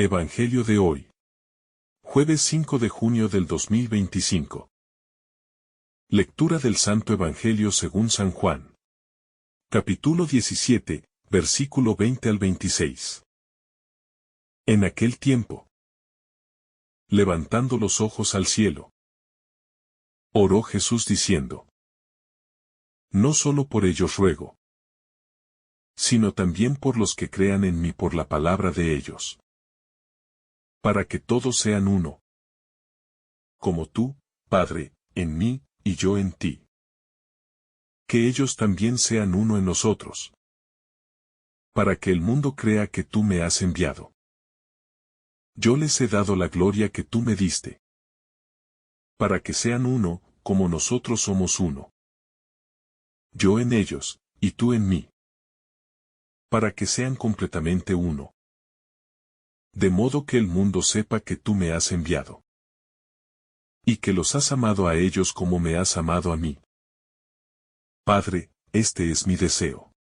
Evangelio de hoy. Jueves 5 de junio del 2025. Lectura del Santo Evangelio según San Juan. Capítulo 17, versículo 20 al 26. En aquel tiempo, levantando los ojos al cielo, oró Jesús diciendo: No solo por ellos ruego, sino también por los que crean en mí por la palabra de ellos, para que todos sean uno, como tú, Padre, en mí, y yo en ti. Que ellos también sean uno en nosotros, para que el mundo crea que tú me has enviado. Yo les he dado la gloria que tú me diste, para que sean uno, como nosotros somos uno. Yo en ellos, y tú en mí, para que sean completamente uno. De modo que el mundo sepa que tú me has enviado, y que los has amado a ellos como me has amado a mí. Padre, este es mi deseo: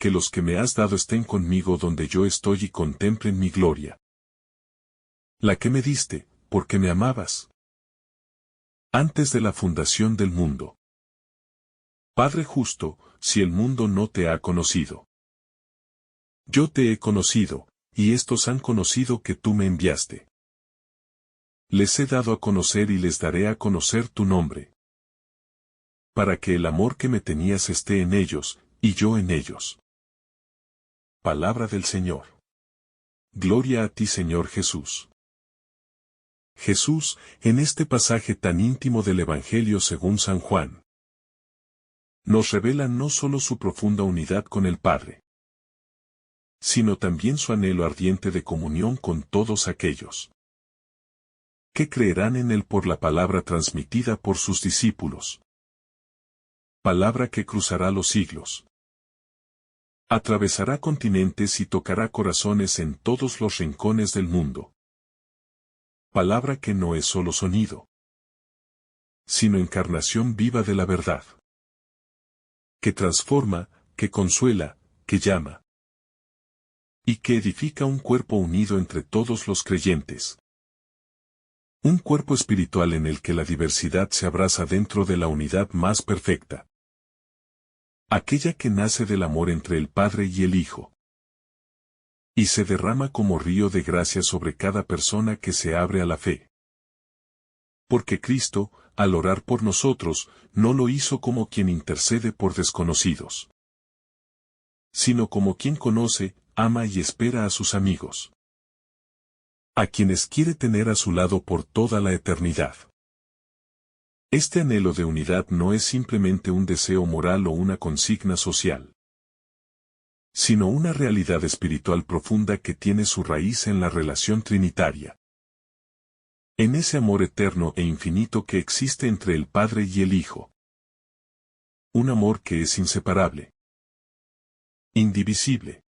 que los que me has dado estén conmigo donde yo estoy y contemplen mi gloria, la que me diste, porque me amabas antes de la fundación del mundo. Padre justo, si el mundo no te ha conocido, yo te he conocido, y estos han conocido que tú me enviaste. Les he dado a conocer y les daré a conocer tu nombre, para que el amor que me tenías esté en ellos, y yo en ellos. Palabra del Señor. Gloria a ti, Señor Jesús. Jesús, en este pasaje tan íntimo del Evangelio según San Juan, nos revela no solo su profunda unidad con el Padre, sino también su anhelo ardiente de comunión con todos aquellos que creerán en él por la palabra transmitida por sus discípulos. Palabra que cruzará los siglos, atravesará continentes y tocará corazones en todos los rincones del mundo. Palabra que no es solo sonido, sino encarnación viva de la verdad, que transforma, que consuela, que llama, y que edifica un cuerpo unido entre todos los creyentes. Un cuerpo espiritual en el que la diversidad se abraza dentro de la unidad más perfecta, aquella que nace del amor entre el Padre y el Hijo, y se derrama como río de gracia sobre cada persona que se abre a la fe. Porque Cristo, al orar por nosotros, no lo hizo como quien intercede por desconocidos, sino como quien conoce, ama y espera a sus amigos, a quienes quiere tener a su lado por toda la eternidad. Este anhelo de unidad no es simplemente un deseo moral o una consigna social, sino una realidad espiritual profunda que tiene su raíz en la relación trinitaria, en ese amor eterno e infinito que existe entre el Padre y el Hijo. Un amor que es inseparable, indivisible,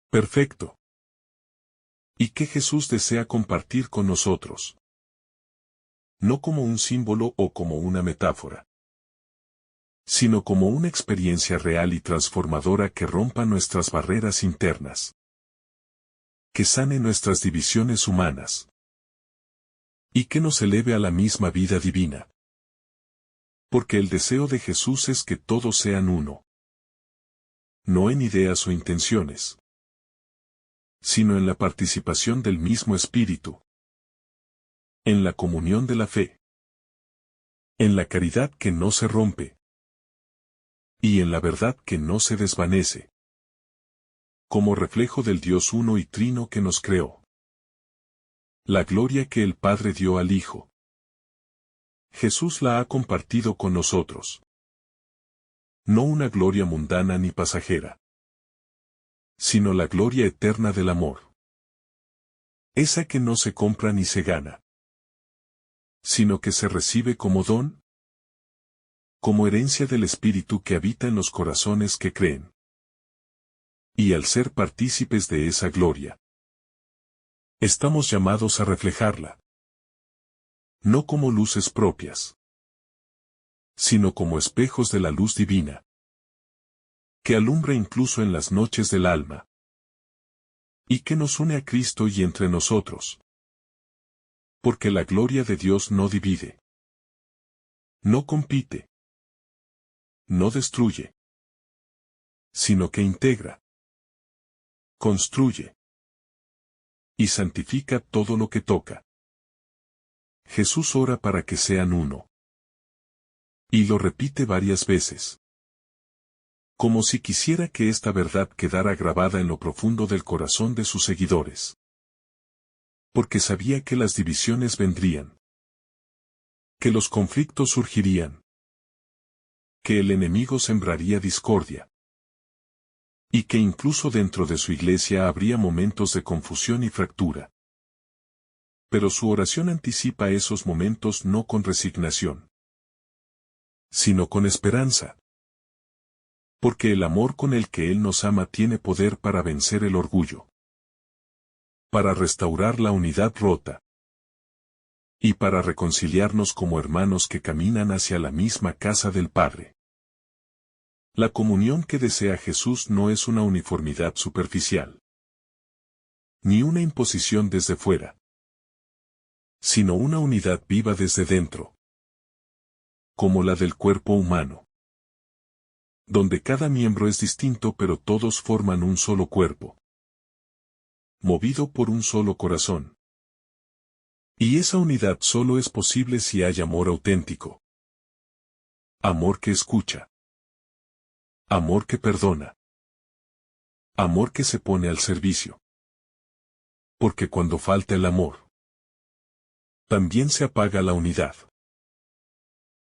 perfecto, y que Jesús desea compartir con nosotros, no como un símbolo o como una metáfora, sino como una experiencia real y transformadora que rompa nuestras barreras internas, que sane nuestras divisiones humanas, y que nos eleve a la misma vida divina. Porque el deseo de Jesús es que todos sean uno, no en ideas o intenciones, sino en la participación del mismo Espíritu, en la comunión de la fe, en la caridad que no se rompe, y en la verdad que no se desvanece, como reflejo del Dios uno y trino que nos creó. La gloria que el Padre dio al Hijo, Jesús la ha compartido con nosotros. No una gloria mundana ni pasajera, sino la gloria eterna del amor. Esa que no se compra ni se gana, sino que se recibe como don, como herencia del Espíritu que habita en los corazones que creen. Y al ser partícipes de esa gloria, estamos llamados a reflejarla, no como luces propias, sino como espejos de la luz divina, que alumbra incluso en las noches del alma. y que nos une a Cristo y entre nosotros. Porque la gloria de Dios no divide, no compite, no destruye, sino que integra, construye y santifica todo lo que toca. Jesús ora para que sean uno. Y lo repite varias veces. Como si quisiera que esta verdad quedara grabada en lo profundo del corazón de sus seguidores. Porque sabía que las divisiones vendrían. Que los conflictos surgirían. Que el enemigo sembraría discordia. Y que incluso dentro de su iglesia habría momentos de confusión y fractura. Pero su oración anticipa esos momentos no con resignación, sino con esperanza. Porque el amor con el que Él nos ama tiene poder para vencer el orgullo, para restaurar la unidad rota, y para reconciliarnos como hermanos que caminan hacia la misma casa del Padre. La comunión que desea Jesús no es una uniformidad superficial, ni una imposición desde fuera, sino una unidad viva desde dentro, como la del cuerpo humano, donde cada miembro es distinto pero todos forman un solo cuerpo, movido por un solo corazón. Y esa unidad solo es posible si hay amor auténtico, amor que escucha, amor que perdona, amor que se pone al servicio. Porque cuando falta el amor, también se apaga la unidad.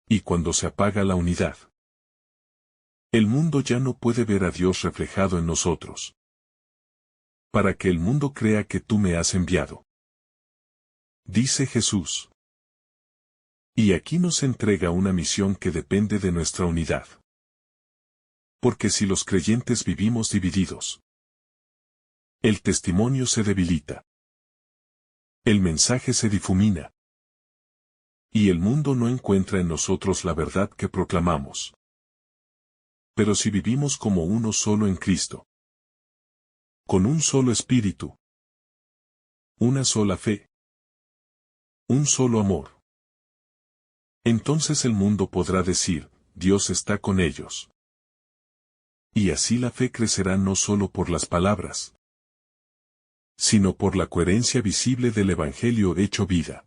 Y cuando se apaga la unidad, el mundo ya no puede ver a Dios reflejado en nosotros. Para que el mundo crea que tú me has enviado, dice Jesús. Y aquí nos entrega una misión que depende de nuestra unidad. Porque si los creyentes vivimos divididos, el testimonio se debilita. El mensaje se difumina. Y el mundo no encuentra en nosotros la verdad que proclamamos. Pero si vivimos como uno solo en Cristo, con un solo espíritu, una sola fe, un solo amor, entonces el mundo podrá decir, Dios está con ellos. Y así la fe crecerá no solo por las palabras, sino por la coherencia visible del Evangelio hecho vida.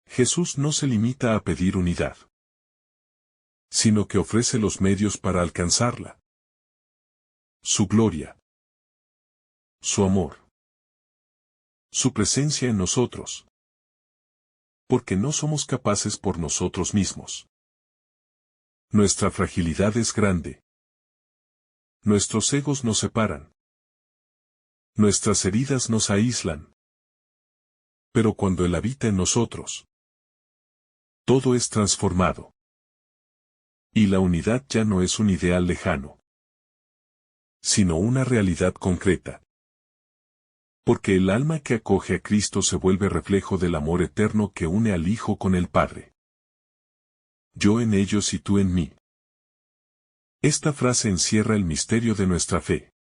Jesús no se limita a pedir unidad, sino que ofrece los medios para alcanzarla. Su gloria, su amor, su presencia en nosotros. Porque no somos capaces por nosotros mismos. Nuestra fragilidad es grande. Nuestros egos nos separan. Nuestras heridas nos aíslan. Pero cuando Él habita en nosotros, todo es transformado. Y la unidad ya no es un ideal lejano, sino una realidad concreta. Porque el alma que acoge a Cristo se vuelve reflejo del amor eterno que une al Hijo con el Padre. Yo en ellos y tú en mí. Esta frase encierra el misterio de nuestra fe.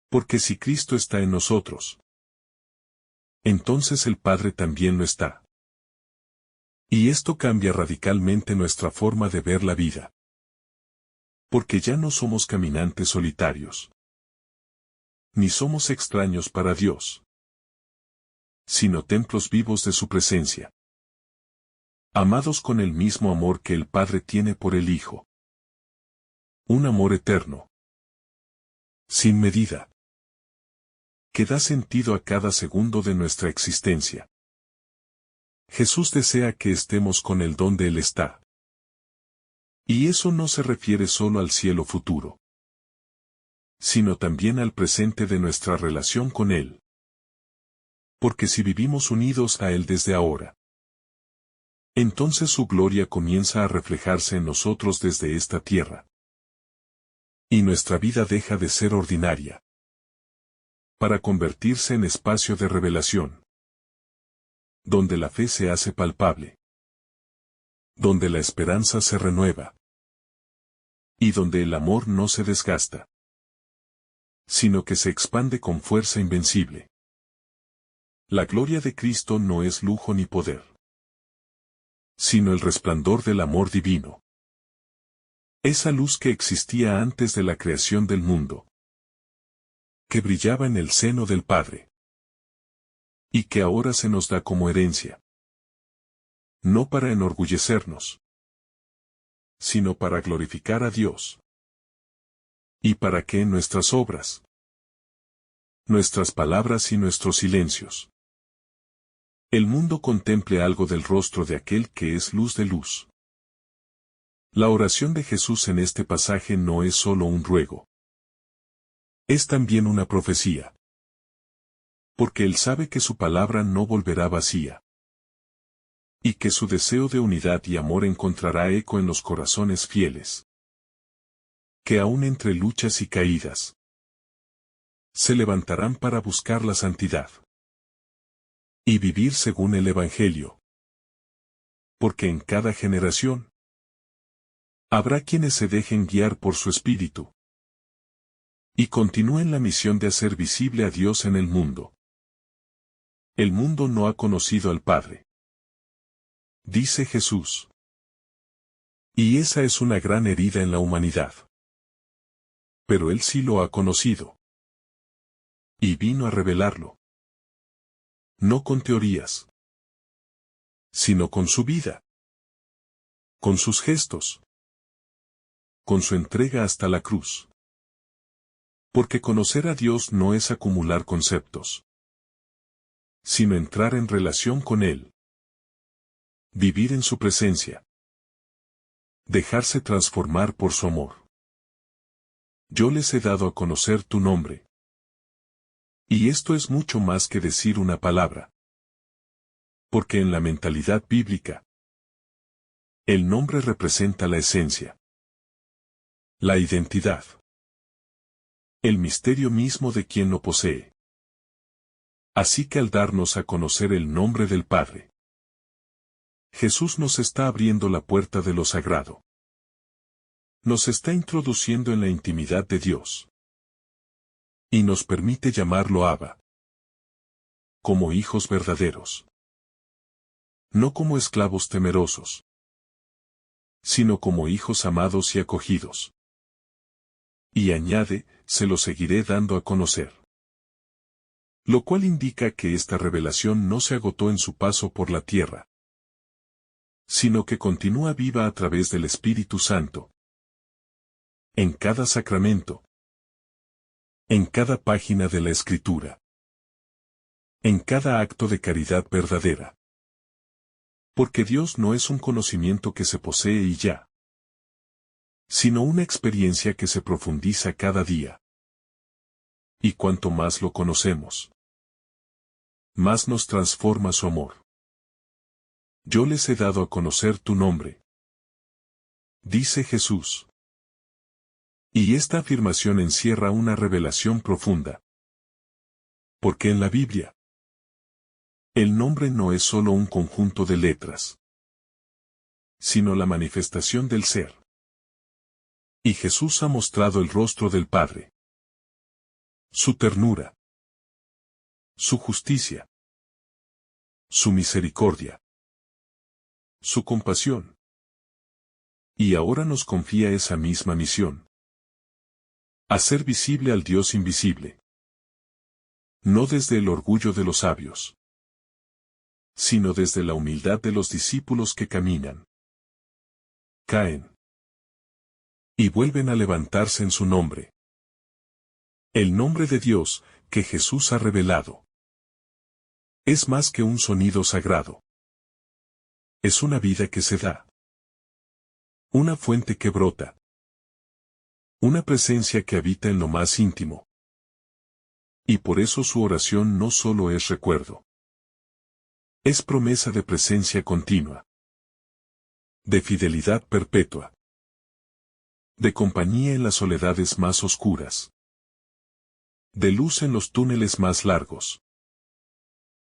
Porque si Cristo está en nosotros, entonces el Padre también lo está. Y esto cambia radicalmente nuestra forma de ver la vida. Porque ya no somos caminantes solitarios. Ni somos extraños para Dios, sino templos vivos de su presencia. Amados con el mismo amor que el Padre tiene por el Hijo. Un amor eterno, sin medida, que da sentido a cada segundo de nuestra existencia. Jesús desea que estemos con Él donde Él está. Y eso no se refiere solo al cielo futuro, sino también al presente de nuestra relación con Él. Porque si vivimos unidos a Él desde ahora, entonces su gloria comienza a reflejarse en nosotros desde esta tierra. Y nuestra vida deja de ser ordinaria, para convertirse en espacio de revelación, donde la fe se hace palpable, donde la esperanza se renueva, y donde el amor no se desgasta. sino que se expande con fuerza invencible. La gloria de Cristo no es lujo ni poder, sino el resplandor del amor divino. Esa luz que existía antes de la creación del mundo, que brillaba en el seno del Padre, y que ahora se nos da como herencia, no para enorgullecernos, sino para glorificar a Dios, y para que en nuestras obras, nuestras palabras y nuestros silencios, el mundo contemple algo del rostro de aquel que es luz de luz. La oración de Jesús en este pasaje no es solo un ruego. Es también una profecía. Porque Él sabe que su palabra no volverá vacía. Y que su deseo de unidad y amor encontrará eco en los corazones fieles. Que aún entre luchas y caídas, se levantarán para buscar la santidad. Y vivir según el Evangelio. Porque en cada generación, habrá quienes se dejen guiar por su espíritu. Y continúen la misión de hacer visible a Dios en el mundo. El mundo no ha conocido al Padre, dice Jesús. Y esa es una gran herida en la humanidad. Pero Él sí lo ha conocido. Y vino a revelarlo. No con teorías, sino con su vida. Con sus gestos. Con su entrega hasta la cruz. Porque conocer a Dios no es acumular conceptos, sino entrar en relación con Él. Vivir en su presencia. Dejarse transformar por su amor. Yo les he dado a conocer tu nombre. Y esto es mucho más que decir una palabra. Porque en la mentalidad bíblica, el nombre representa la esencia, la identidad, el misterio mismo de quien lo posee. Así que al darnos a conocer el nombre del Padre, Jesús nos está abriendo la puerta de lo sagrado. Nos está introduciendo en la intimidad de Dios. Y nos permite llamarlo Abba. Como hijos verdaderos. No como esclavos temerosos, sino como hijos amados y acogidos. Y añade, se lo seguiré dando a conocer. Lo cual indica que esta revelación no se agotó en su paso por la tierra, sino que continúa viva a través del Espíritu Santo. En cada sacramento. En cada página de la Escritura. En cada acto de caridad verdadera. Porque Dios no es un conocimiento que se posee y ya, sino una experiencia que se profundiza cada día. Y cuanto más lo conocemos, más nos transforma su amor. Yo les he dado a conocer tu nombre, dice Jesús. Y esta afirmación encierra una revelación profunda. Porque en la Biblia, el nombre no es solo un conjunto de letras, sino la manifestación del ser. Y Jesús ha mostrado el rostro del Padre, su ternura, su justicia, su misericordia, su compasión. Y ahora nos confía esa misma misión. Hacer visible al Dios invisible. No desde el orgullo de los sabios, sino desde la humildad de los discípulos que caminan, caen y vuelven a levantarse en su nombre. El nombre de Dios, que Jesús ha revelado, es más que un sonido sagrado. Es una vida que se da. Una fuente que brota. Una presencia que habita en lo más íntimo. Y por eso su oración no solo es recuerdo. Es promesa de presencia continua. De fidelidad perpetua. De compañía en las soledades más oscuras. De luz en los túneles más largos.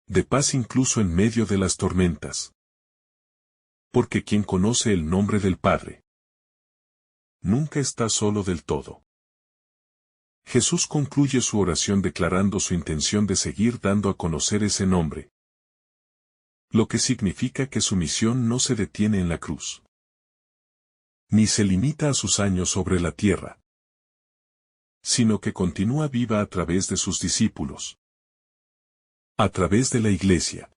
De paz incluso en medio de las tormentas. Porque quien conoce el nombre del Padre, nunca está solo del todo. Jesús concluye su oración declarando su intención de seguir dando a conocer ese nombre, lo que significa que su misión no se detiene en la cruz, ni se limita a sus años sobre la tierra, sino que continúa viva a través de sus discípulos, a través de la Iglesia,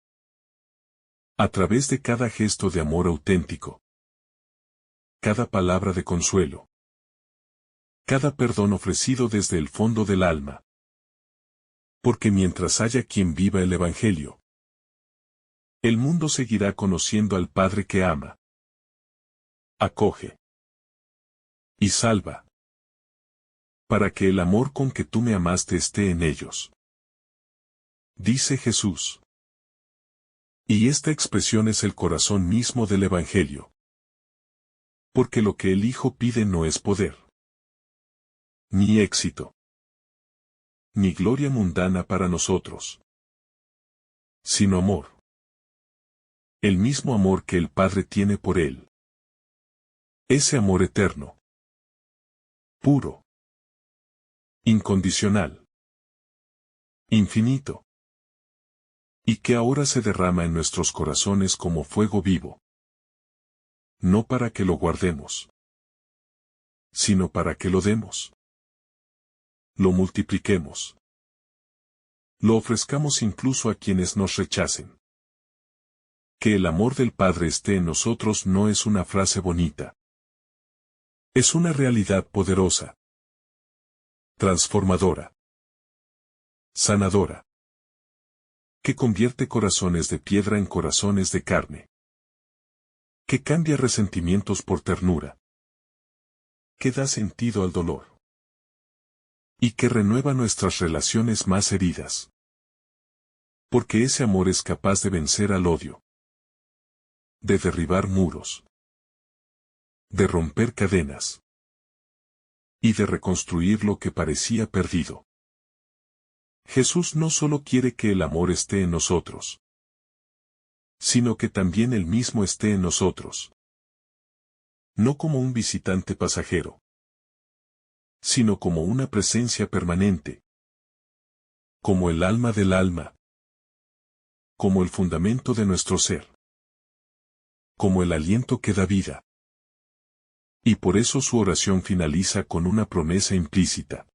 a través de cada gesto de amor auténtico, cada palabra de consuelo, cada perdón ofrecido desde el fondo del alma. Porque mientras haya quien viva el Evangelio, el mundo seguirá conociendo al Padre que ama, acoge y salva, para que el amor con que tú me amaste esté en ellos. Dice Jesús. Y esta expresión es el corazón mismo del Evangelio. Porque lo que el Hijo pide no es poder, ni éxito, ni gloria mundana para nosotros, sino amor. El mismo amor que el Padre tiene por Él. Ese amor eterno, puro, incondicional, infinito, y que ahora se derrama en nuestros corazones como fuego vivo. No para que lo guardemos, sino para que lo demos. Lo multipliquemos. Lo ofrezcamos incluso a quienes nos rechacen. Que el amor del Padre esté en nosotros no es una frase bonita. Es una realidad poderosa, transformadora, sanadora, que convierte corazones de piedra en corazones de carne, que cambia resentimientos por ternura, que da sentido al dolor, y que renueva nuestras relaciones más heridas. Porque ese amor es capaz de vencer al odio, de derribar muros, de romper cadenas, y de reconstruir lo que parecía perdido. Jesús no solo quiere que el amor esté en nosotros, sino que también Él mismo esté en nosotros. No como un visitante pasajero, sino como una presencia permanente, como el alma del alma, como el fundamento de nuestro ser, como el aliento que da vida. Y por eso su oración finaliza con una promesa implícita.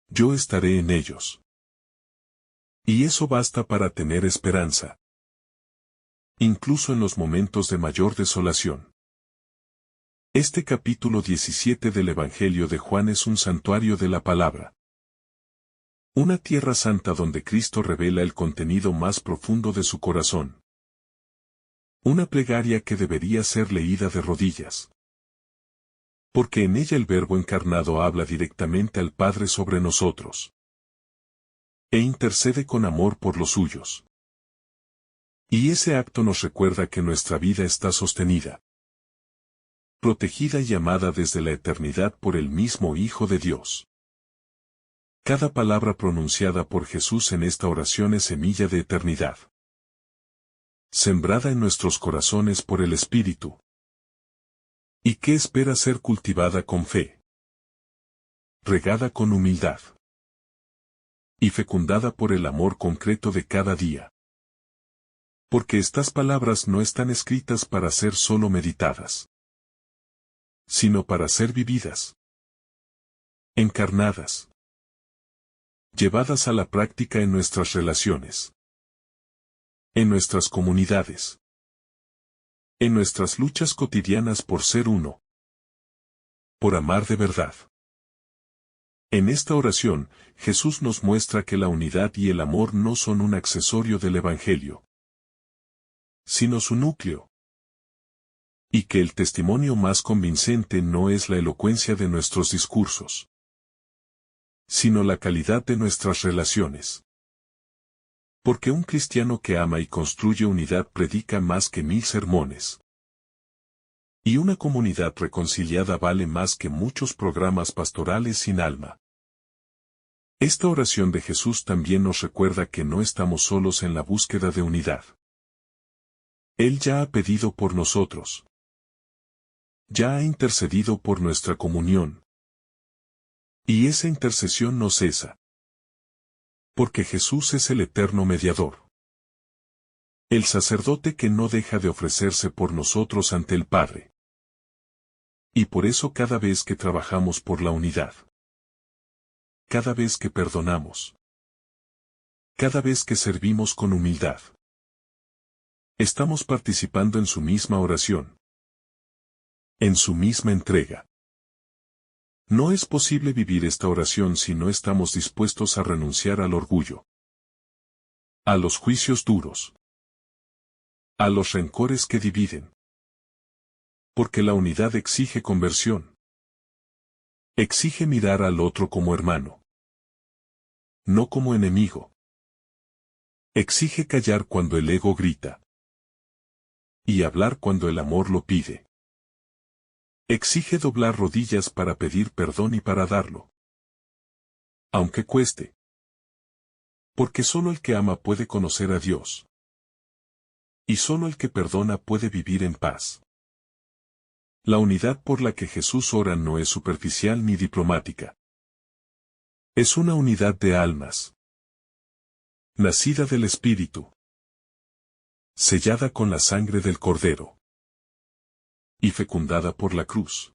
Yo estaré en ellos. Y eso basta para tener esperanza. Incluso en los momentos de mayor desolación. Este capítulo 17 del Evangelio de Juan es un santuario de la palabra. Una tierra santa donde Cristo revela el contenido más profundo de su corazón. Una plegaria que debería ser leída de rodillas. Porque en ella el Verbo encarnado habla directamente al Padre sobre nosotros. E intercede con amor por los suyos. Y ese acto nos recuerda que nuestra vida está sostenida, protegida y amada desde la eternidad por el mismo Hijo de Dios. Cada palabra pronunciada por Jesús en esta oración es semilla de eternidad, sembrada en nuestros corazones por el Espíritu, y que espera ser cultivada con fe, regada con humildad, y fecundada por el amor concreto de cada día. Porque estas palabras no están escritas para ser solo meditadas, sino para ser vividas, encarnadas, llevadas a la práctica en nuestras relaciones, en nuestras comunidades, en nuestras luchas cotidianas por ser uno, por amar de verdad. En esta oración, Jesús nos muestra que la unidad y el amor no son un accesorio del Evangelio, sino su núcleo. Y que el testimonio más convincente no es la elocuencia de nuestros discursos, sino la calidad de nuestras relaciones. Porque un cristiano que ama y construye unidad predica más que 1000 sermones. Y una comunidad reconciliada vale más que muchos programas pastorales sin alma. Esta oración de Jesús también nos recuerda que no estamos solos en la búsqueda de unidad. Él ya ha pedido por nosotros. Ya ha intercedido por nuestra comunión. Y esa intercesión no cesa. Porque Jesús es el eterno mediador. El sacerdote que no deja de ofrecerse por nosotros ante el Padre. Y por eso cada vez que trabajamos por la unidad, cada vez que perdonamos, cada vez que servimos con humildad, estamos participando en su misma oración, en su misma entrega. No es posible vivir esta oración si no estamos dispuestos a renunciar al orgullo, a los juicios duros, a los rencores que dividen. Porque la unidad exige conversión. Exige mirar al otro como hermano, no como enemigo. Exige callar cuando el ego grita, y hablar cuando el amor lo pide. Exige doblar rodillas para pedir perdón y para darlo, aunque cueste. Porque solo el que ama puede conocer a Dios. Y solo el que perdona puede vivir en paz. La unidad por la que Jesús ora no es superficial ni diplomática. Es una unidad de almas, nacida del Espíritu, sellada con la sangre del Cordero y fecundada por la cruz.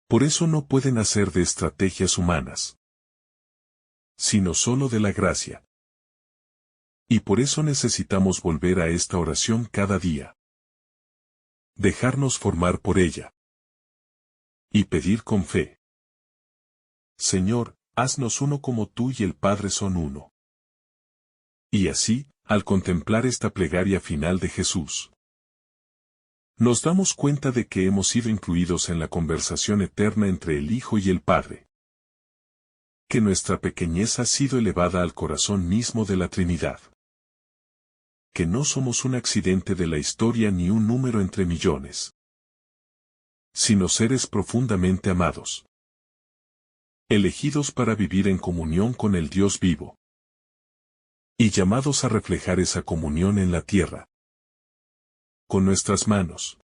Por eso no puede nacer de estrategias humanas, sino solo de la gracia. Y por eso necesitamos volver a esta oración cada día. Dejarnos formar por ella. Y pedir con fe. Señor, haznos uno como tú y el Padre son uno. Y así, al contemplar esta plegaria final de Jesús, nos damos cuenta de que hemos sido incluidos en la conversación eterna entre el Hijo y el Padre. Que nuestra pequeñez ha sido elevada al corazón mismo de la Trinidad. Que no somos un accidente de la historia ni un número entre millones, sino seres profundamente amados. Elegidos para vivir en comunión con el Dios vivo. Y llamados a reflejar esa comunión en la tierra. Con nuestras manos.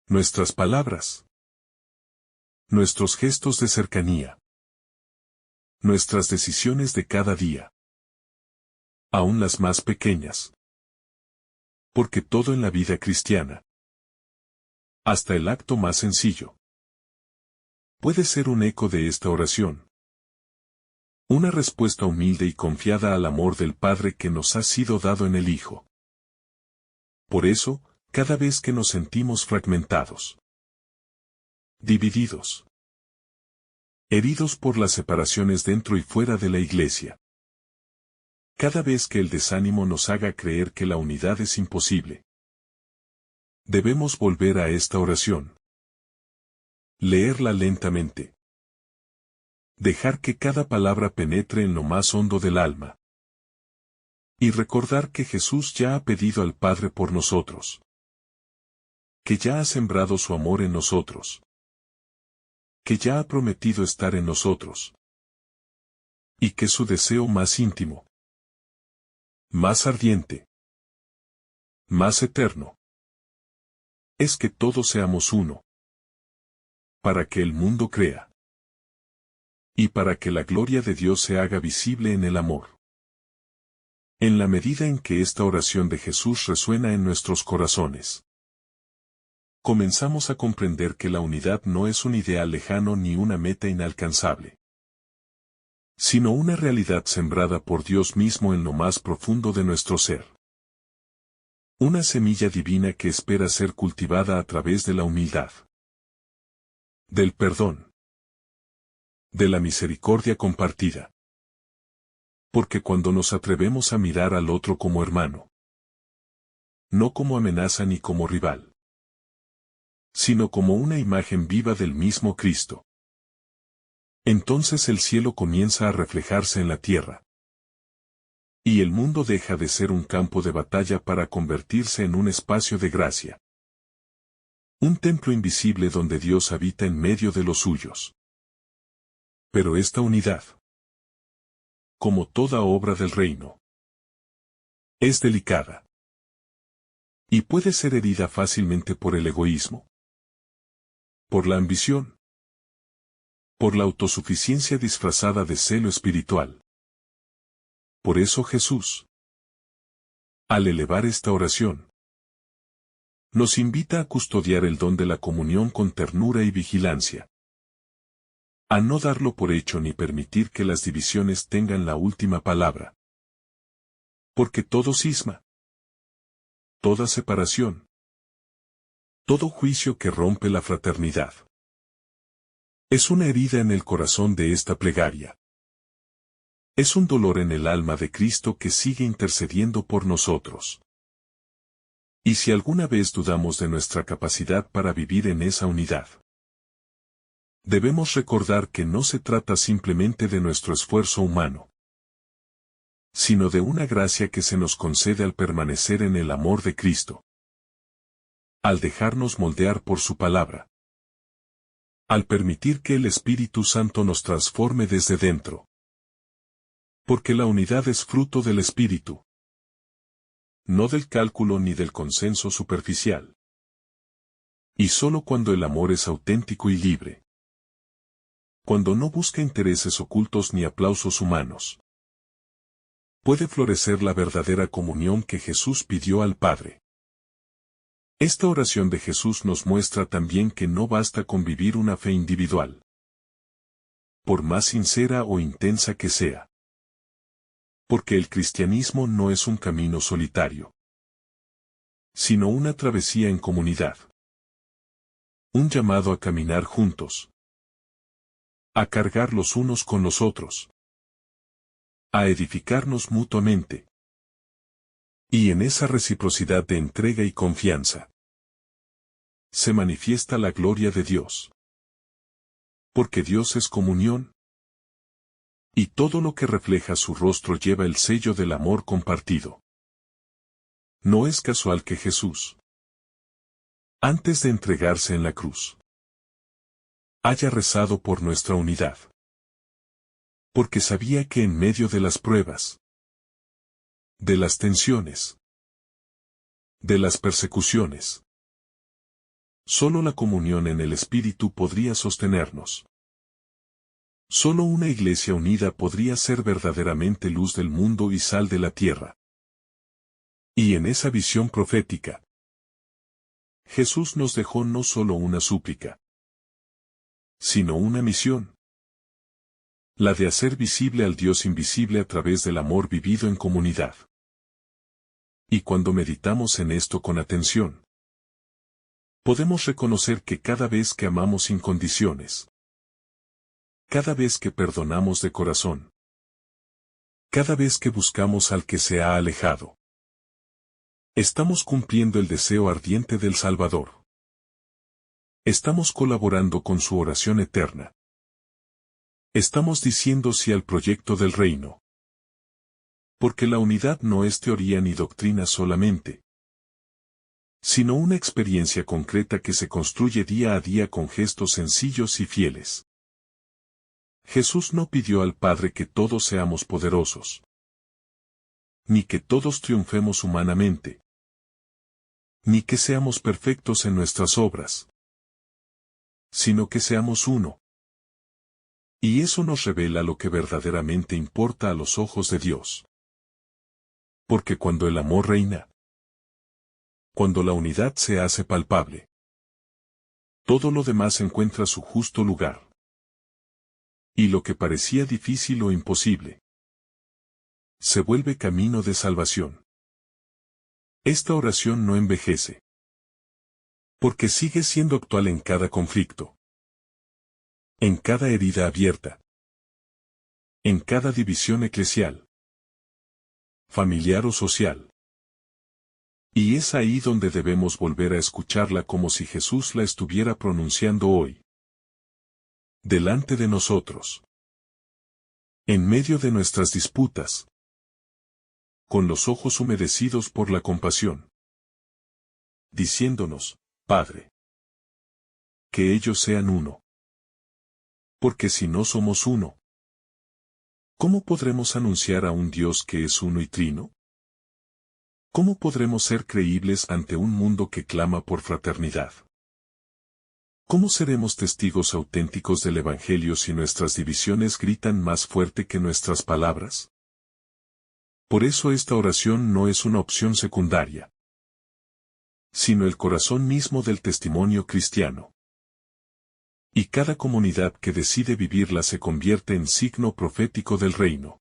Nuestras palabras. Nuestros gestos de cercanía. Nuestras decisiones de cada día. Aún las más pequeñas. Porque todo en la vida cristiana, hasta el acto más sencillo, puede ser un eco de esta oración. Una respuesta humilde y confiada al amor del Padre que nos ha sido dado en el Hijo. Por eso, cada vez que nos sentimos fragmentados, divididos, heridos por las separaciones dentro y fuera de la Iglesia, cada vez que el desánimo nos haga creer que la unidad es imposible, debemos volver a esta oración. Leerla lentamente. Dejar que cada palabra penetre en lo más hondo del alma. Y recordar que Jesús ya ha pedido al Padre por nosotros. Que ya ha sembrado su amor en nosotros. Que ya ha prometido estar en nosotros. Y que su deseo más íntimo, más ardiente, más eterno, es que todos seamos uno. Para que el mundo crea. Y para que la gloria de Dios se haga visible en el amor. En la medida en que esta oración de Jesús resuena en nuestros corazones, comenzamos a comprender que la unidad no es un ideal lejano ni una meta inalcanzable, sino una realidad sembrada por Dios mismo en lo más profundo de nuestro ser. Una semilla divina que espera ser cultivada a través de la humildad, del perdón, de la misericordia compartida. Porque cuando nos atrevemos a mirar al otro como hermano, no como amenaza ni como rival, sino como una imagen viva del mismo Cristo, entonces el cielo comienza a reflejarse en la tierra. Y el mundo deja de ser un campo de batalla para convertirse en un espacio de gracia. Un templo invisible donde Dios habita en medio de los suyos. Pero esta unidad, como toda obra del reino, es delicada. Y puede ser herida fácilmente por el egoísmo, por la ambición, Por la autosuficiencia disfrazada de celo espiritual. Por eso Jesús, al elevar esta oración, nos invita a custodiar el don de la comunión con ternura y vigilancia. A no darlo por hecho ni permitir que las divisiones tengan la última palabra. Porque todo cisma, toda separación, todo juicio que rompe la fraternidad, es una herida en el corazón de esta plegaria. Es un dolor en el alma de Cristo que sigue intercediendo por nosotros. Y si alguna vez dudamos de nuestra capacidad para vivir en esa unidad, debemos recordar que no se trata simplemente de nuestro esfuerzo humano, sino de una gracia que se nos concede al permanecer en el amor de Cristo, al dejarnos moldear por su palabra, al permitir que el Espíritu Santo nos transforme desde dentro. Porque la unidad es fruto del Espíritu, no del cálculo ni del consenso superficial. Y solo cuando el amor es auténtico y libre, cuando no busca intereses ocultos ni aplausos humanos, puede florecer la verdadera comunión que Jesús pidió al Padre. Esta oración de Jesús nos muestra también que no basta con vivir una fe individual, por más sincera o intensa que sea. Porque el cristianismo no es un camino solitario, sino una travesía en comunidad. Un llamado a caminar juntos, a cargar los unos con los otros, a edificarnos mutuamente. Y en esa reciprocidad de entrega y confianza, se manifiesta la gloria de Dios. Porque Dios es comunión, y todo lo que refleja su rostro lleva el sello del amor compartido. No es casual que Jesús, antes de entregarse en la cruz, haya rezado por nuestra unidad. Porque sabía que en medio de las pruebas, de las tensiones, de las persecuciones, solo la comunión en el Espíritu podría sostenernos. Solo una iglesia unida podría ser verdaderamente luz del mundo y sal de la tierra. Y en esa visión profética, Jesús nos dejó no solo una súplica, sino una misión. La de hacer visible al Dios invisible a través del amor vivido en comunidad. Y cuando meditamos en esto con atención, podemos reconocer que cada vez que amamos sin condiciones, cada vez que perdonamos de corazón, cada vez que buscamos al que se ha alejado, estamos cumpliendo el deseo ardiente del Salvador. Estamos colaborando con su oración eterna. Estamos diciendo sí al proyecto del reino. Porque la unidad no es teoría ni doctrina solamente, sino una experiencia concreta que se construye día a día con gestos sencillos y fieles. Jesús no pidió al Padre que todos seamos poderosos, ni que todos triunfemos humanamente, ni que seamos perfectos en nuestras obras, sino que seamos uno. Y eso nos revela lo que verdaderamente importa a los ojos de Dios. Porque cuando el amor reina, cuando la unidad se hace palpable, todo lo demás encuentra su justo lugar. Y lo que parecía difícil o imposible, se vuelve camino de salvación. Esta oración no envejece, porque sigue siendo actual en cada conflicto, en cada herida abierta, en cada división eclesial, familiar o social. Y es ahí donde debemos volver a escucharla como si Jesús la estuviera pronunciando hoy, delante de nosotros, en medio de nuestras disputas, con los ojos humedecidos por la compasión, diciéndonos, Padre, que ellos sean uno. Porque si no somos uno, ¿cómo podremos anunciar a un Dios que es uno y trino? ¿Cómo podremos ser creíbles ante un mundo que clama por fraternidad? ¿Cómo seremos testigos auténticos del Evangelio si nuestras divisiones gritan más fuerte que nuestras palabras? Por eso esta oración no es una opción secundaria, sino el corazón mismo del testimonio cristiano. Y cada comunidad que decide vivirla se convierte en signo profético del reino.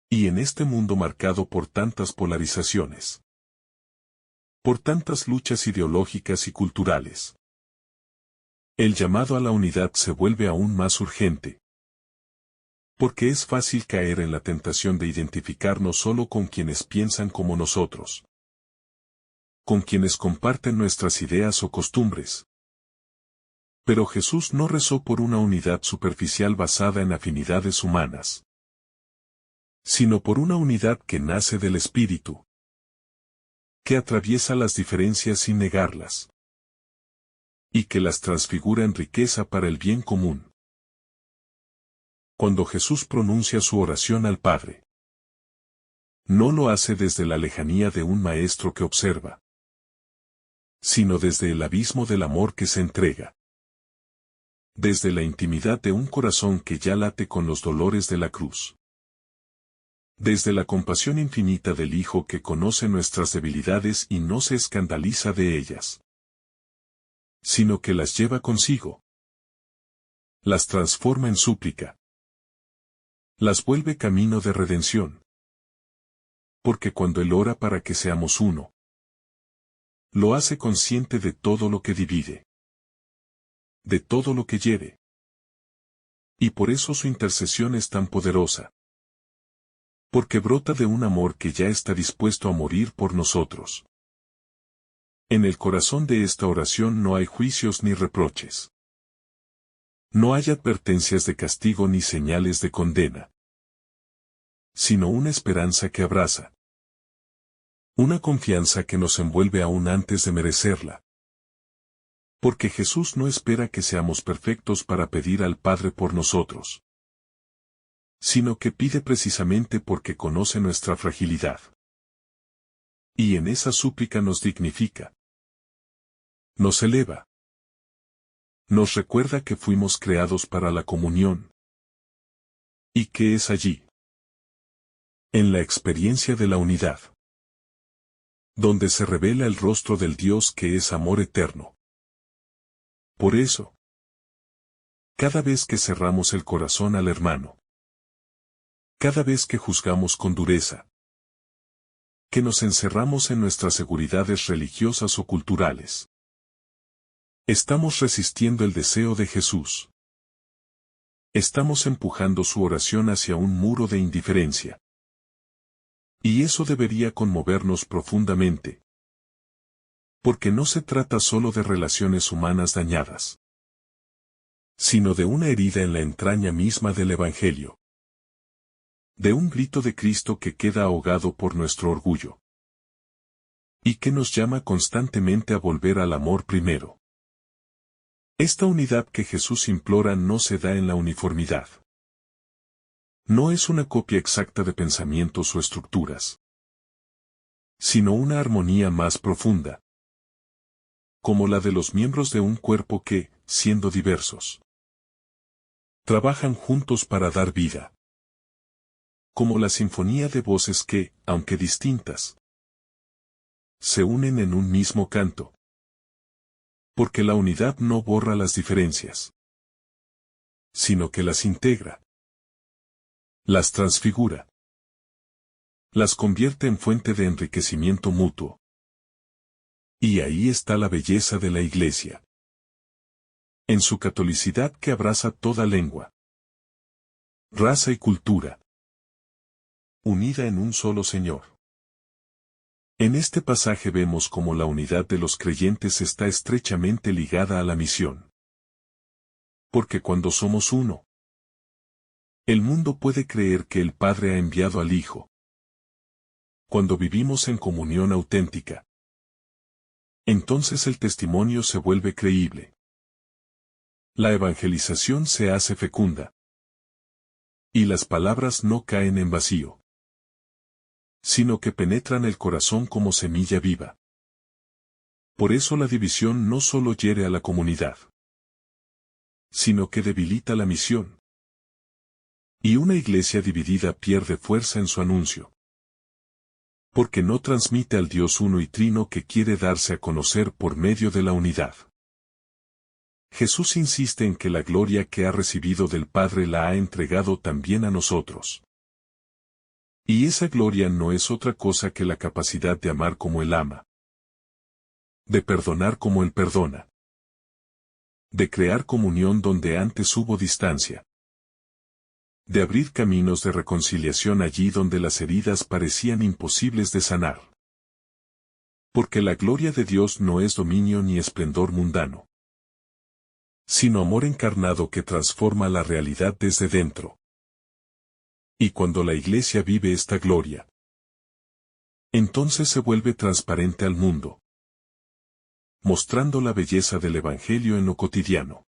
Y en este mundo marcado por tantas polarizaciones, por tantas luchas ideológicas y culturales, el llamado a la unidad se vuelve aún más urgente. Porque es fácil caer en la tentación de identificarnos solo con quienes piensan como nosotros, con quienes comparten nuestras ideas o costumbres. Pero Jesús no rezó por una unidad superficial basada en afinidades humanas, sino por una unidad que nace del Espíritu, que atraviesa las diferencias sin negarlas, y que las transfigura en riqueza para el bien común. Cuando Jesús pronuncia su oración al Padre, no lo hace desde la lejanía de un maestro que observa, sino desde el abismo del amor que se entrega, desde la intimidad de un corazón que ya late con los dolores de la cruz, desde la compasión infinita del Hijo que conoce nuestras debilidades y no se escandaliza de ellas, sino que las lleva consigo, las transforma en súplica, las vuelve camino de redención. Porque cuando Él ora para que seamos uno, lo hace consciente de todo lo que divide, de todo lo que hiere. Y por eso su intercesión es tan poderosa. Porque brota de un amor que ya está dispuesto a morir por nosotros. En el corazón de esta oración no hay juicios ni reproches. No hay advertencias de castigo ni señales de condena, sino una esperanza que abraza. Una confianza que nos envuelve aún antes de merecerla. Porque Jesús no espera que seamos perfectos para pedir al Padre por nosotros, sino que pide precisamente porque conoce nuestra fragilidad. Y en esa súplica nos dignifica, nos eleva, nos recuerda que fuimos creados para la comunión. ¿Y qué es allí? En la experiencia de la unidad, donde se revela el rostro del Dios que es amor eterno. Por eso, cada vez que cerramos el corazón al hermano, cada vez que juzgamos con dureza, que nos encerramos en nuestras seguridades religiosas o culturales, estamos resistiendo el deseo de Jesús. Estamos empujando su oración hacia un muro de indiferencia. Y eso debería conmovernos profundamente. Porque no se trata solo de relaciones humanas dañadas, sino de una herida en la entraña misma del Evangelio. De un grito de Cristo que queda ahogado por nuestro orgullo. Y que nos llama constantemente a volver al amor primero. Esta unidad que Jesús implora no se da en la uniformidad. No es una copia exacta de pensamientos o estructuras, sino una armonía más profunda, como la de los miembros de un cuerpo que, siendo diversos, trabajan juntos para dar vida. Como la sinfonía de voces que, aunque distintas, se unen en un mismo canto. Porque la unidad no borra las diferencias, sino que las integra, las transfigura, las convierte en fuente de enriquecimiento mutuo. Y ahí está la belleza de la Iglesia. En su catolicidad que abraza toda lengua, raza y cultura, unida en un solo Señor. En este pasaje vemos cómo la unidad de los creyentes está estrechamente ligada a la misión. Porque cuando somos uno, el mundo puede creer que el Padre ha enviado al Hijo. Cuando vivimos en comunión auténtica, entonces el testimonio se vuelve creíble. La evangelización se hace fecunda. Y las palabras no caen en vacío, sino que penetran el corazón como semilla viva. Por eso la división no solo hiere a la comunidad, sino que debilita la misión. Y una iglesia dividida pierde fuerza en su anuncio, porque no transmite al Dios uno y trino que quiere darse a conocer por medio de la unidad. Jesús insiste en que la gloria que ha recibido del Padre la ha entregado también a nosotros. Y esa gloria no es otra cosa que la capacidad de amar como Él ama, de perdonar como Él perdona, de crear comunión donde antes hubo distancia, de abrir caminos de reconciliación allí donde las heridas parecían imposibles de sanar. Porque la gloria de Dios no es dominio ni esplendor mundano, sino amor encarnado que transforma la realidad desde dentro. Y cuando la iglesia vive esta gloria, entonces se vuelve transparente al mundo, mostrando la belleza del Evangelio en lo cotidiano.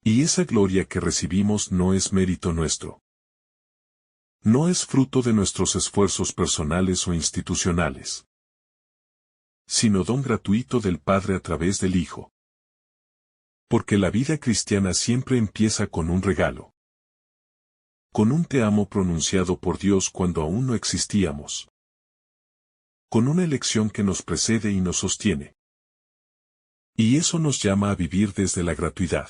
Y esa gloria que recibimos no es mérito nuestro. No es fruto de nuestros esfuerzos personales o institucionales, sino don gratuito del Padre a través del Hijo. Porque la vida cristiana siempre empieza con un regalo, con un te amo pronunciado por Dios cuando aún no existíamos, con una elección que nos precede y nos sostiene. Y eso nos llama a vivir desde la gratuidad,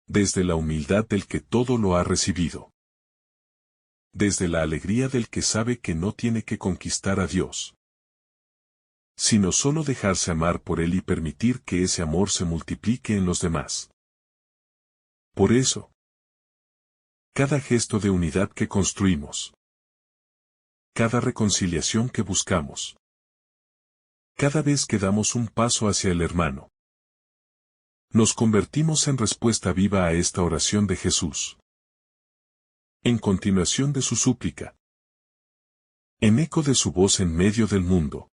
desde la humildad del que todo lo ha recibido, desde la alegría del que sabe que no tiene que conquistar a Dios, sino solo dejarse amar por Él y permitir que ese amor se multiplique en los demás. Por eso, cada gesto de unidad que construimos, cada reconciliación que buscamos, cada vez que damos un paso hacia el hermano, nos convertimos en respuesta viva a esta oración de Jesús. En continuación de su súplica, en eco de su voz en medio del mundo.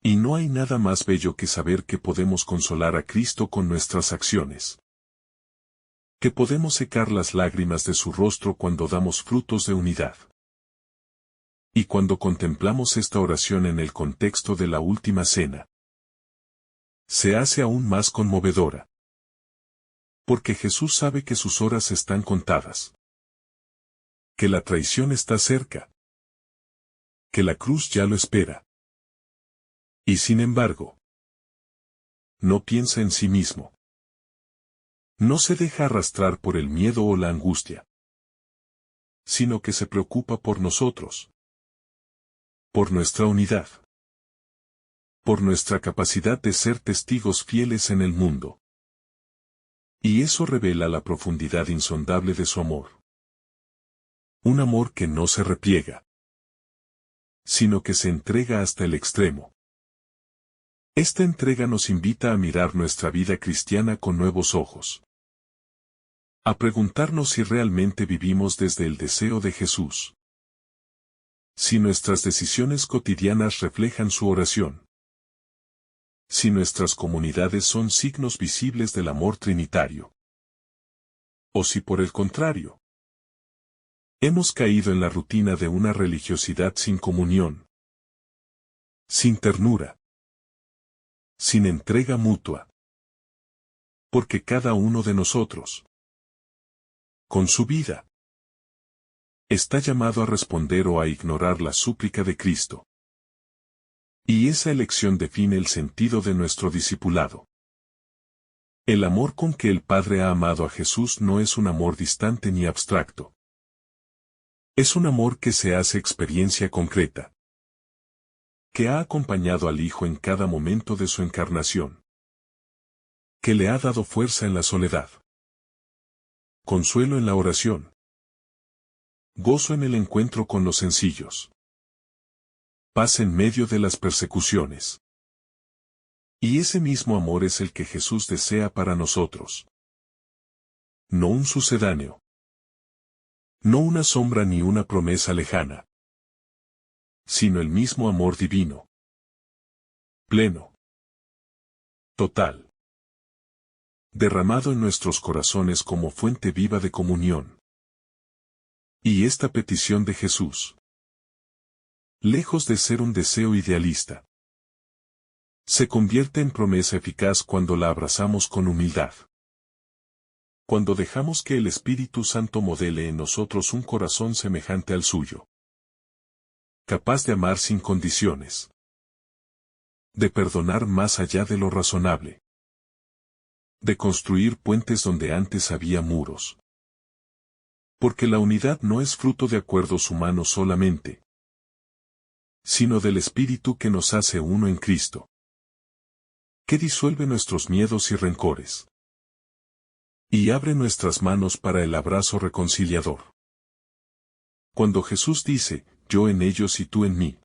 Y no hay nada más bello que saber que podemos consolar a Cristo con nuestras acciones, que podemos secar las lágrimas de su rostro cuando damos frutos de unidad. Y cuando contemplamos esta oración en el contexto de la última cena, se hace aún más conmovedora. Porque Jesús sabe que sus horas están contadas, que la traición está cerca, que la cruz ya lo espera. Y sin embargo, no piensa en sí mismo. No se deja arrastrar por el miedo o la angustia, sino que se preocupa por nosotros, por nuestra unidad, por nuestra capacidad de ser testigos fieles en el mundo. Y eso revela la profundidad insondable de su amor. Un amor que no se repliega, sino que se entrega hasta el extremo. Esta entrega nos invita a mirar nuestra vida cristiana con nuevos ojos, a preguntarnos si realmente vivimos desde el deseo de Jesús, si nuestras decisiones cotidianas reflejan su oración, si nuestras comunidades son signos visibles del amor trinitario, o si por el contrario, hemos caído en la rutina de una religiosidad sin comunión, sin ternura, sin entrega mutua. Porque cada uno de nosotros, con su vida, está llamado a responder o a ignorar la súplica de Cristo. Y esa elección define el sentido de nuestro discipulado. El amor con que el Padre ha amado a Jesús no es un amor distante ni abstracto. Es un amor que se hace experiencia concreta, que ha acompañado al Hijo en cada momento de su encarnación, que le ha dado fuerza en la soledad, consuelo en la oración, gozo en el encuentro con los sencillos, paz en medio de las persecuciones. Y ese mismo amor es el que Jesús desea para nosotros. No un sucedáneo, no una sombra ni una promesa lejana, sino el mismo amor divino, pleno, total, derramado en nuestros corazones como fuente viva de comunión. Y esta petición de Jesús, lejos de ser un deseo idealista, Se convierte en promesa eficaz cuando la abrazamos con humildad. Cuando dejamos que el Espíritu Santo modele en nosotros un corazón semejante al suyo. Capaz de amar sin condiciones. De perdonar más allá de lo razonable. De construir puentes donde antes había muros. Porque la unidad no es fruto de acuerdos humanos solamente, sino del Espíritu que nos hace uno en Cristo, que disuelve nuestros miedos y rencores, y abre nuestras manos para el abrazo reconciliador. Cuando Jesús dice, yo en ellos y tú en mí,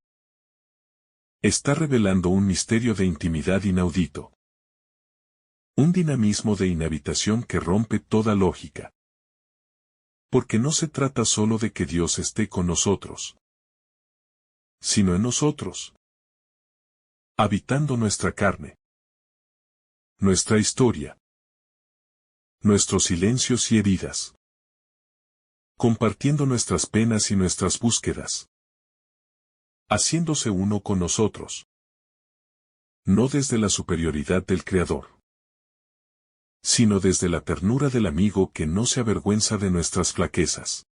está revelando un misterio de intimidad inaudito. Un dinamismo de inhabitación que rompe toda lógica. Porque no se trata solo de que Dios esté con nosotros, sino en nosotros, habitando nuestra carne, nuestra historia, nuestros silencios y heridas, compartiendo nuestras penas y nuestras búsquedas, haciéndose uno con nosotros, no desde la superioridad del Creador, sino desde la ternura del amigo que no se avergüenza de nuestras flaquezas,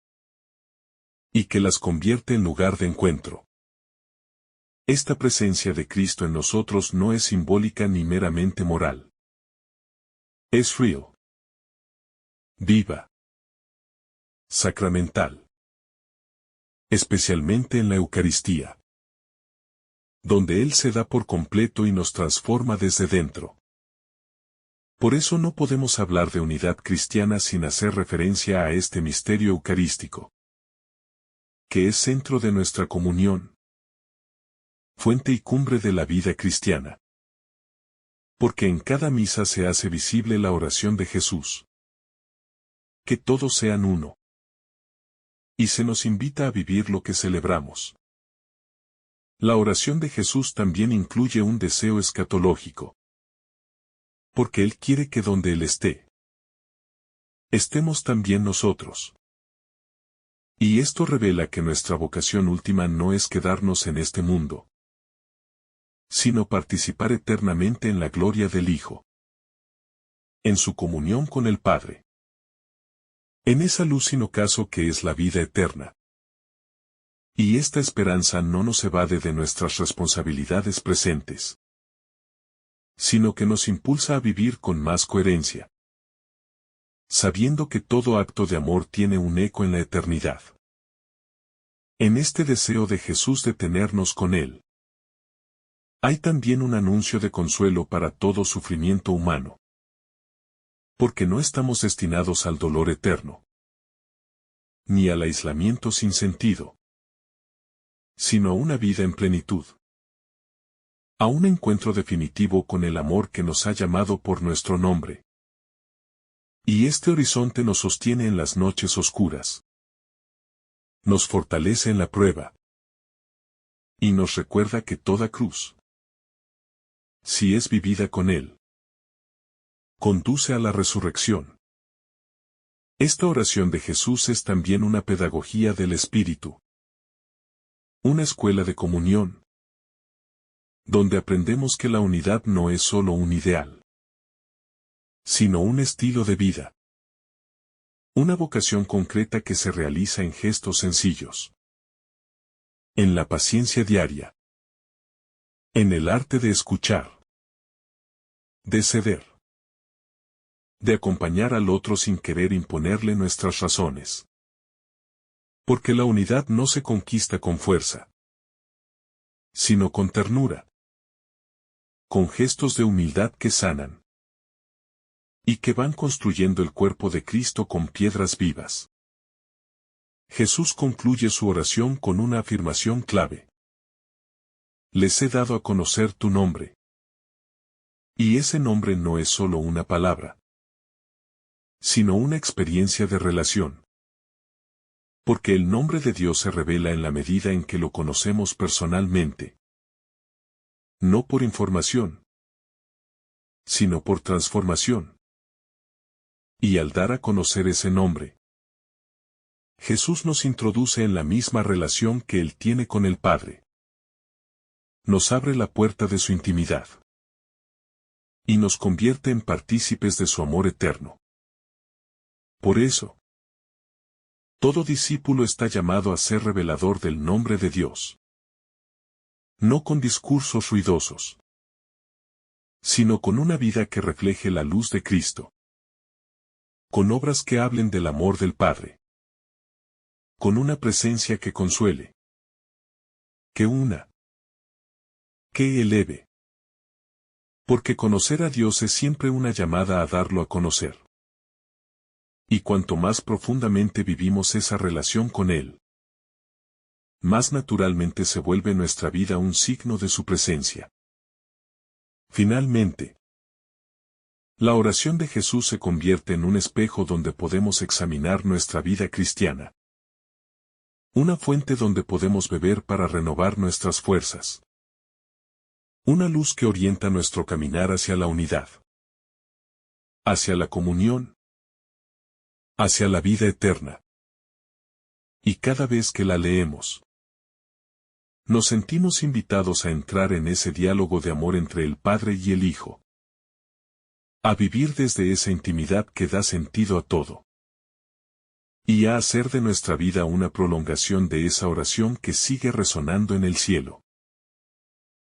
y que las convierte en lugar de encuentro. Esta presencia de Cristo en nosotros no es simbólica ni meramente moral. Es real, viva, sacramental. Especialmente en la Eucaristía, donde Él se da por completo y nos transforma desde dentro. Por eso no podemos hablar de unidad cristiana sin hacer referencia a este misterio eucarístico, que es centro de nuestra comunión, fuente y cumbre de la vida cristiana. Porque en cada misa se hace visible la oración de Jesús. Que todos sean uno. Y se nos invita a vivir lo que celebramos. La oración de Jesús también incluye un deseo escatológico. Porque Él quiere que donde Él esté, estemos también nosotros. Y esto revela que nuestra vocación última no es quedarnos en este mundo, sino participar eternamente en la gloria del Hijo, en su comunión con el Padre, en esa luz sin ocaso que es la vida eterna. Y esta esperanza no nos evade de nuestras responsabilidades presentes, sino que nos impulsa a vivir con más coherencia, sabiendo que todo acto de amor tiene un eco en la eternidad. En este deseo de Jesús de tenernos con Él, hay también un anuncio de consuelo para todo sufrimiento humano. Porque no estamos destinados al dolor eterno, ni al aislamiento sin sentido, sino a una vida en plenitud, a un encuentro definitivo con el amor que nos ha llamado por nuestro nombre. Y este horizonte nos sostiene en las noches oscuras, nos fortalece en la prueba, y nos recuerda que toda cruz, si es vivida con Él, conduce a la resurrección. Esta oración de Jesús es también una pedagogía del Espíritu, una escuela de comunión, donde aprendemos que la unidad no es solo un ideal, sino un estilo de vida, una vocación concreta que se realiza en gestos sencillos, en la paciencia diaria, en el arte de escuchar, de ceder, de acompañar al otro sin querer imponerle nuestras razones. Porque la unidad no se conquista con fuerza, sino con ternura, con gestos de humildad que sanan, y que van construyendo el cuerpo de Cristo con piedras vivas. Jesús concluye su oración con una afirmación clave. Les he dado a conocer tu nombre. Y ese nombre no es solo una palabra, sino una experiencia de relación. Porque el nombre de Dios se revela en la medida en que lo conocemos personalmente. No por información, sino por transformación. Y al dar a conocer ese nombre, Jesús nos introduce en la misma relación que Él tiene con el Padre. Nos abre la puerta de su intimidad. y nos convierte en partícipes de su amor eterno. Por eso, todo discípulo está llamado a ser revelador del nombre de Dios. No con discursos ruidosos, sino con una vida que refleje la luz de Cristo. Con obras que hablen del amor del Padre. Con una presencia que consuele. Que una. Que eleve. Porque conocer a Dios es siempre una llamada a darlo a conocer. Y cuanto más profundamente vivimos esa relación con Él, más naturalmente se vuelve nuestra vida un signo de su presencia. Finalmente, la oración de Jesús se convierte en un espejo donde podemos examinar nuestra vida cristiana. Una fuente donde podemos beber para renovar nuestras fuerzas. Una luz que orienta nuestro caminar hacia la unidad. Hacia la comunión. Hacia la vida eterna. Y cada vez que la leemos, nos sentimos invitados a entrar en ese diálogo de amor entre el Padre y el Hijo. A vivir desde esa intimidad que da sentido a todo. Y a hacer de nuestra vida una prolongación de esa oración que sigue resonando en el cielo.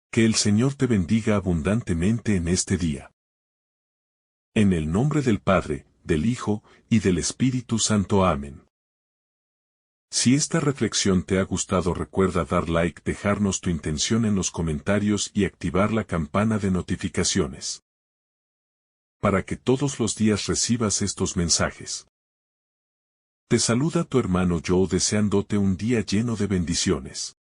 Que el Señor te bendiga abundantemente en este día. En el nombre del Padre, del Hijo, y del Espíritu Santo. Amén. Si esta reflexión te ha gustado, recuerda dar like, dejarnos tu intención en los comentarios y activar la campana de notificaciones. Para que todos los días recibas estos mensajes. Te saluda tu hermano Joe deseándote un día lleno de bendiciones.